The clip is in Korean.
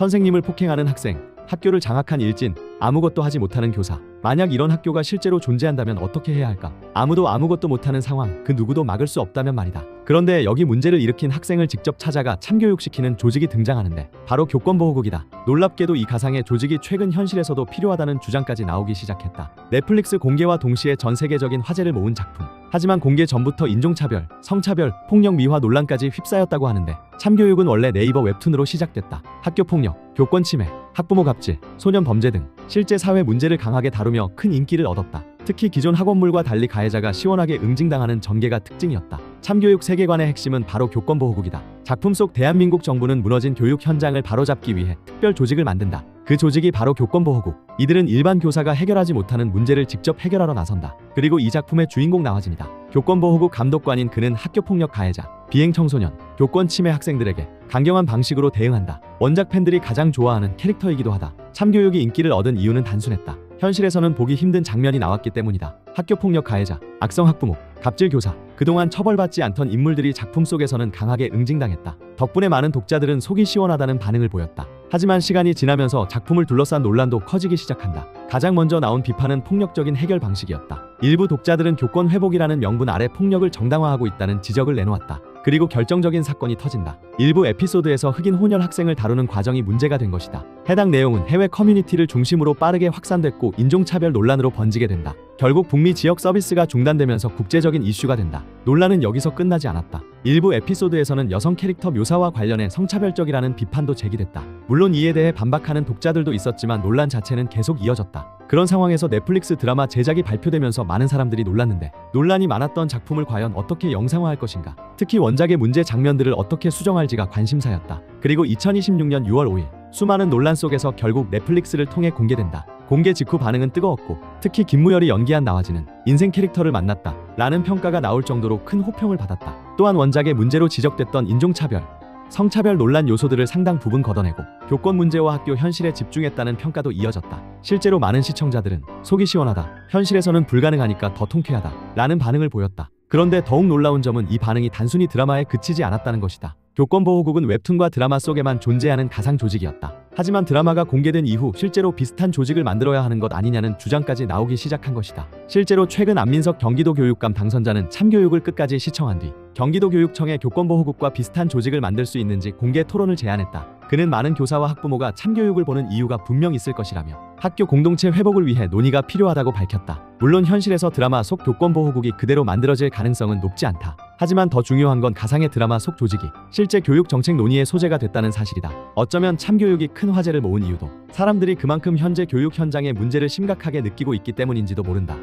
선생님을 폭행하는 학생, 학교를 장악한 일진, 아무것도 하지 못하는 교사. 만약 이런 학교가 실제로 존재한다면 어떻게 해야 할까? 아무도 아무것도 못하는 상황, 그 누구도 막을 수 없다면 말이다. 그런데 여기 문제를 일으킨 학생을 직접 찾아가 참교육시키는 조직이 등장하는데 바로 교권보호국이다. 놀랍게도 이 가상의 조직이 최근 현실에서도 필요하다는 주장까지 나오기 시작했다. 넷플릭스 공개와 동시에 전 세계적인 화제를 모은 작품. 하지만 공개 전부터 인종차별, 성차별, 폭력 미화 논란까지 휩싸였다고 하는데 참교육은 원래 네이버 웹툰으로 시작됐다. 학교폭력, 교권 침해, 학부모 갑질, 소년 범죄 등 실제 사회 문제를 강하게 다루며 큰 인기를 얻었다. 특히 기존 학원물과 달리 가해자가 시원하게 응징당하는 전개가 특징이었다. 참교육 세계관의 핵심은 바로 교권보호국이다. 작품 속 대한민국 정부는 무너진 교육 현장을 바로잡기 위해 특별 조직을 만든다. 그 조직이 바로 교권보호국. 이들은 일반 교사가 해결하지 못하는 문제를 직접 해결하러 나선다. 그리고 이 작품의 주인공 나와집니다. 교권보호국 감독관인 그는 학교폭력 가해자, 비행 청소년, 교권 침해 학생들에게 강경한 방식으로 대응한다. 원작 팬들이 가장 좋아하는 캐릭터이기도 하다. 참교육이 인기를 얻은 이유는 단순했다. 현실에서는 보기 힘든 장면이 나왔기 때문이다. 학교폭력 가해자, 악성 학부모, 갑질 교사. 그동안 처벌받지 않던 인물들이 작품 속에서는 강하게 응징당했다. 덕분에 많은 독자들은 속이 시원하다는 반응을 보였다. 하지만 시간이 지나면서 작품을 둘러싼 논란도 커지기 시작한다. 가장 먼저 나온 비판은 폭력적인 해결 방식이었다. 일부 독자들은 교권 회복이라는 명분 아래 폭력을 정당화하고 있다는 지적을 내놓았다. 그리고 결정적인 사건이 터진다. 일부 에피소드에서 흑인 혼혈 학생을 다루는 과정이 문제가 된 것이다. 해당 내용은 해외 커뮤니티를 중심으로 빠르게 확산됐고 인종차별 논란으로 번지게 된다. 결국 북미 지역 서비스가 중단되면서 국제적인 이슈가 된다. 논란은 여기서 끝나지 않았다. 일부 에피소드에서는 여성 캐릭터 묘사와 관련해 성차별적이라는 비판도 제기됐다. 물론 이에 대해 반박하는 독자들도 있었지만 논란 자체는 계속 이어졌다. 그런 상황에서 넷플릭스 드라마 제작이 발표되면서 많은 사람들이 놀랐는데 논란이 많았던 작품을 과연 어떻게 영상화할 것인가? 특히 원작의 문제 장면들을 어떻게 수정할지가 관심사였다. 그리고 2026년 6월 5일 수많은 논란 속에서 결국 넷플릭스를 통해 공개된다. 공개 직후 반응은 뜨거웠고 특히 김무열이 연기한 나와지는 인생 캐릭터를 만났다 라는 평가가 나올 정도로 큰 호평을 받았다. 또한 원작의 문제로 지적됐던 인종차별, 성차별 논란 요소들을 상당 부분 걷어내고 교권 문제와 학교 현실에 집중했다는 평가도 이어졌다. 실제로 많은 시청자들은 속이 시원하다, 현실에서는 불가능하니까 더 통쾌하다 라는 반응을 보였다. 그런데 더욱 놀라운 점은 이 반응이 단순히 드라마에 그치지 않았다는 것이다. 교권보호국은 웹툰과 드라마 속에만 존재하는 가상 조직이었다. 하지만 드라마가 공개된 이후 실제로 비슷한 조직을 만들어야 하는 것 아니냐는 주장까지 나오기 시작한 것이다. 실제로 최근 안민석 경기도 교육감 당선자는 참교육을 끝까지 시청한 뒤 경기도교육청에 교권보호국과 비슷한 조직을 만들 수 있는지 공개 토론을 제안했다. 그는 많은 교사와 학부모가 참교육을 보는 이유가 분명 있을 것이라며 학교 공동체 회복을 위해 논의가 필요하다고 밝혔다. 물론 현실에서 드라마 속 교권보호국이 그대로 만들어질 가능성은 높지 않다. 하지만 더 중요한 건 가상의 드라마 속 조직이 실제 교육 정책 논의의 소재가 됐다는 사실이다. 어쩌면 참교육이 큰 화제를 모은 이유도 사람들이 그만큼 현재 교육 현장의 문제를 심각하게 느끼고 있기 때문인지도 모른다.